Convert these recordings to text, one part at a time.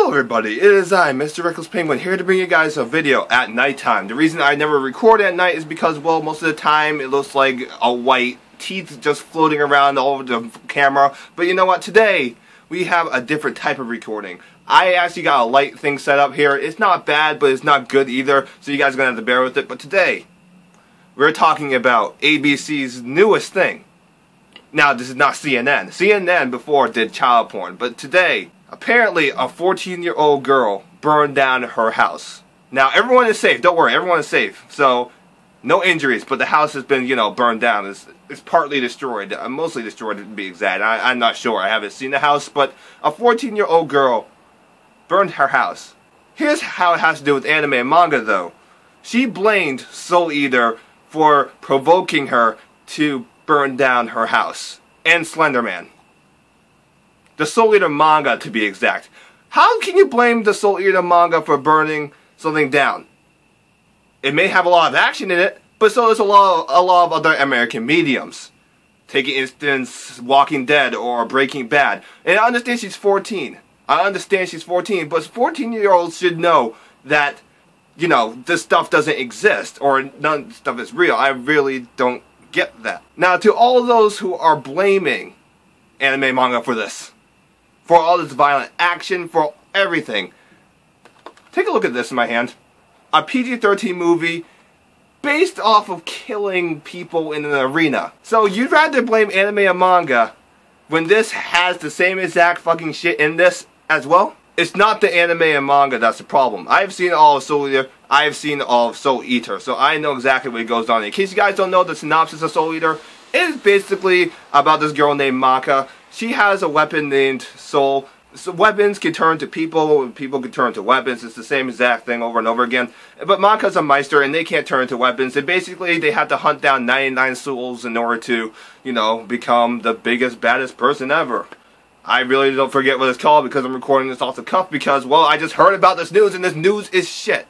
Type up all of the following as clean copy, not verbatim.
Hello everybody, it is I, Mr. Reckless Penguin, here to bring you guys a video at nighttime. The reason I never record at night is because, well, most of the time it looks like a white teeth just floating around all over the camera. But you know what, today we have a different type of recording. I actually got a light thing set up here. It's not bad, but it's not good either, so you guys are going to have to bear with it. But today, we're talking about ABC's newest thing. Now, this is not CNN. CNN before did child porn, but today, apparently, a 14-year-old girl burned down her house. Now, everyone is safe. Don't worry, everyone is safe. So, no injuries, but the house has been, burned down. It's partly destroyed. Mostly destroyed, to be exact. I'm not sure. I haven't seen the house, but a 14-year-old girl burned her house. Here's how it has to do with anime and manga, though. She blamed Soul Eater for provoking her to burn down her house. And Slenderman. The Soul Eater Manga, to be exact. How can you blame the Soul Eater Manga for burning something down? It may have a lot of action in it, but so does a lot of other American mediums. Take an instance, Walking Dead or Breaking Bad. And I understand she's 14. I understand she's 14, but 14-year-olds should know that, this stuff doesn't exist, or none of this stuff is real. I really don't get that. Now, to all those who are blaming anime and manga for this, for all this violent action, for everything, take a look at this in my hand. A PG-13 movie based off of killing people in an arena. So you'd rather blame anime and manga when this has the same exact fucking shit in this as well? It's not the anime and manga that's the problem. I've seen all of Soul Eater. I've seen all of Soul Eater. So I know exactly what goes on. In case you guys don't know the synopsis of Soul Eater, it is basically about this girl named Maka. She has a weapon named Soul. So weapons can turn to people, and people can turn to weapons. It's the same exact thing over and over again. But Maka's a Meister, and they can't turn into weapons. And basically, they have to hunt down 99 souls in order to, become the biggest, baddest person ever. I really don't forget what it's called because I'm recording this off the cuff because, well, I just heard about this news, and this news is shit.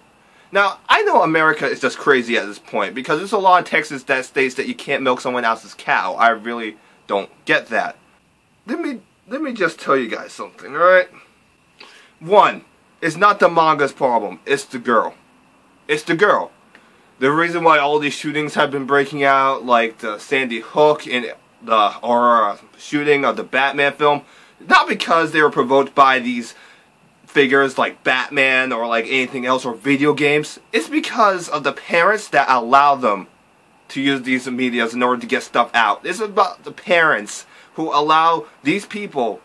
Now, I know America is just crazy at this point because there's a law in Texas that states that you can't milk someone else's cow. I really don't get that. Let me just tell you guys something, alright? One, it's not the manga's problem, it's the girl. It's the girl. The reason why all these shootings have been breaking out, like the Sandy Hook and the shooting of the Batman film, not because they were provoked by these figures like Batman or like anything else or video games. It's because of the parents that allow them to use these medias in order to get stuff out. It's about the parents who allow these people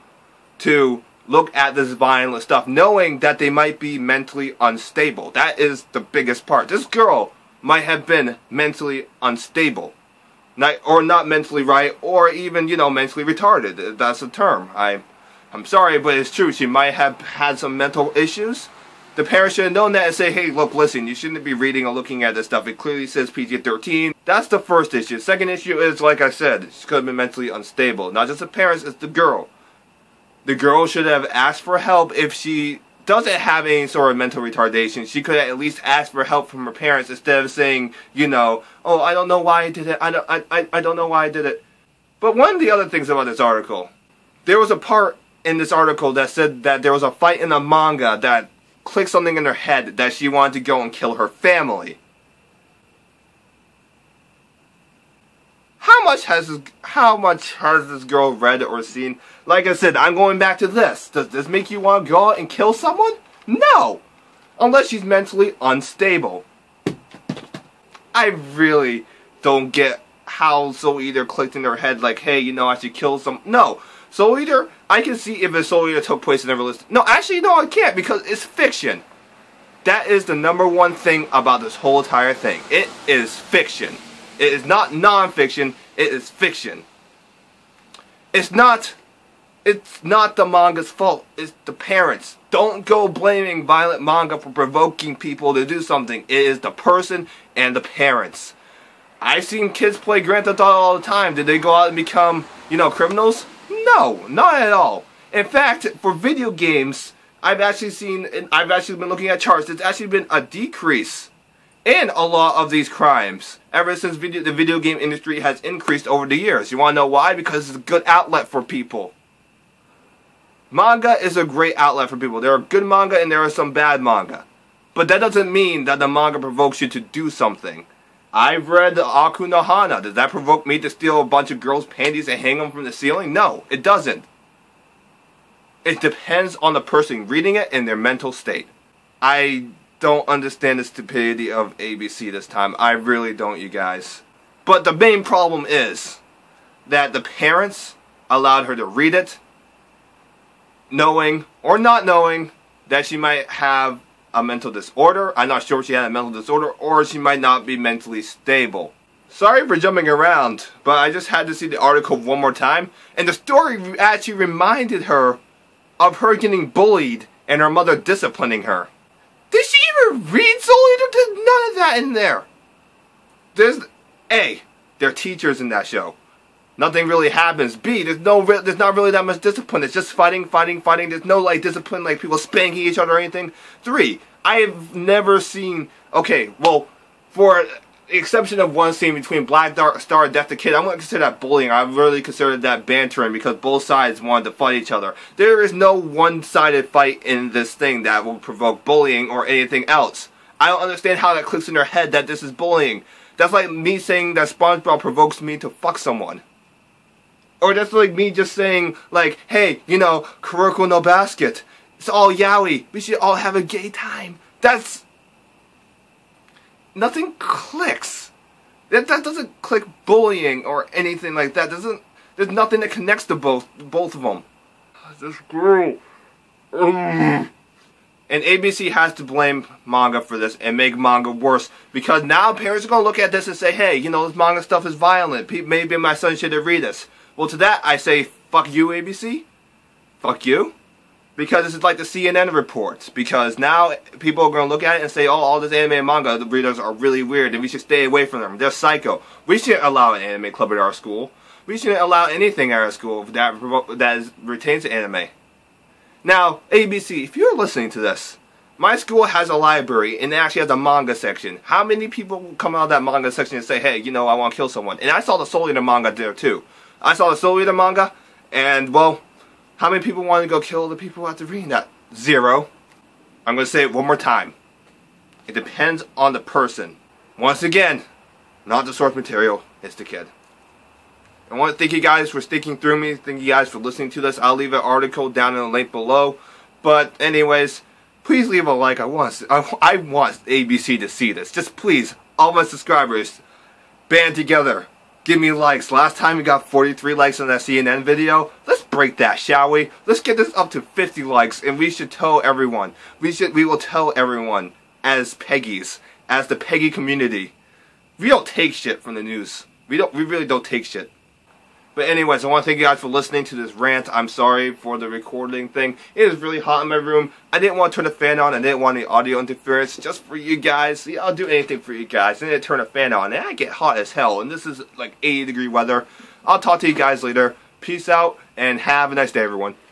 to look at this violent stuff knowing that they might be mentally unstable. That is the biggest part. This girl might have been mentally unstable. Or not mentally right, or even, mentally retarded. That's a term. I'm sorry, but it's true. She might have had some mental issues. The parents should have known that and say, hey, look, listen, you shouldn't be reading or looking at this stuff. It clearly says PG-13. That's the first issue. Second issue is, like I said, she could have been mentally unstable. Not just the parents, it's the girl. The girl should have asked for help if she doesn't have any sort of mental retardation. She could have at least asked for help from her parents instead of saying, oh, I don't know why I did it. I don't know why I did it. But one of the other things about this article, there was a part in this article that said that there was a fight in a manga that clicked something in her head that she wanted to go and kill her family. How much has this girl read or seen? Like I said, I'm going back to this. Does this make you want to go out and kill someone? No! Unless she's mentally unstable. I really don't get how Soul Eater clicked in her head like, hey, I should kill some... No. Soul Eater, I can see if a Soul Eater took place in a realistic... No, actually, no, I can't because it's fiction. That is the #1 thing about this whole entire thing. It is fiction. It is not non-fiction, it is fiction. It's not the manga's fault, it's the parents. Don't go blaming violent manga for provoking people to do something. It is the person and the parents. I've seen kids play Grand Theft Auto all the time. Did they go out and become, criminals? No, not at all. In fact, for video games, I've actually been looking at charts, there's actually been a decrease in a lot of these crimes ever since the video game industry has increased over the years. You want to know why? Because it's a good outlet for people. Manga is a great outlet for people. There are good manga and there are some bad manga. But that doesn't mean that the manga provokes you to do something. I've read Aku no Hana. Does that provoke me to steal a bunch of girls' panties and hang them from the ceiling? No, it doesn't. It depends on the person reading it and their mental state. I don't understand the stupidity of ABC this time. I really don't, you guys. But the main problem is that the parents allowed her to read it, knowing or not knowing that she might have a mental disorder. I'm not sure if she had a mental disorder, or she might not be mentally stable. Sorry for jumping around, but I just had to see the article one more time, and the story actually reminded her of her getting bullied and her mother disciplining her. Did she even read Soul Eater? There's none of that in there. There are teachers in that show. Nothing really happens. B, there's not really that much discipline. It's just fighting. There's no like discipline, like people spanking each other or anything. 3, I have never seen. Okay, well, for the exception of one scene between Black Star and Death the Kid, I wouldn't consider that bullying. I really considered that bantering because both sides wanted to fight each other. There is no one-sided fight in this thing that will provoke bullying or anything else. I don't understand how that clicks in their head that this is bullying. That's like me saying that SpongeBob provokes me to fuck someone. Or that's like me just saying, like, hey, you know, Kuroko no basket. It's all yaoi. We should all have a gay time. That's... Nothing clicks. That doesn't click bullying or anything like that. There's nothing that connects to both of them. This girl. And ABC has to blame manga for this and make manga worse, because now parents are going to look at this and say, hey, you know, this manga stuff is violent. Maybe my son should read this. Well, to that I say, fuck you, ABC. Fuck you. Because this is like the CNN reports. Because now people are going to look at it and say, oh, all this anime and manga, the readers are really weird and we should stay away from them. They're psycho. We shouldn't allow an anime club at our school. We shouldn't allow anything at our school that retains anime. Now, ABC, if you're listening to this, my school has a library and it actually has a manga section. How many people come out of that manga section and say, hey, you know, I want to kill someone? And I saw the Soul Eater manga there too. I saw the Soul Eater manga, and, well, how many people want to go kill the people after reading that? 0. I'm going to say it one more time. It depends on the person. Once again, not the source material, it's the kid. I want to thank you guys for sticking through me. Thank you guys for listening to this. I'll leave an article down in the link below. But anyways, please leave a like. I want ABC to see this. Just please, all my subscribers, band together. Give me likes. Last time we got 43 likes on that CNN video. Let's break that, shall we? Let's get this up to 50 likes, and we should tell everyone. We will tell everyone as Peggies, as the Peggy community. We don't take shit from the news. We really don't take shit. But anyways, I want to thank you guys for listening to this rant. I'm sorry for the recording thing. It is really hot in my room. I didn't want to turn the fan on. I didn't want any audio interference. Just for you guys. See, I'll do anything for you guys. And then turn the fan on. And I get hot as hell. And this is like 80-degree weather. I'll talk to you guys later. Peace out. And have a nice day, everyone.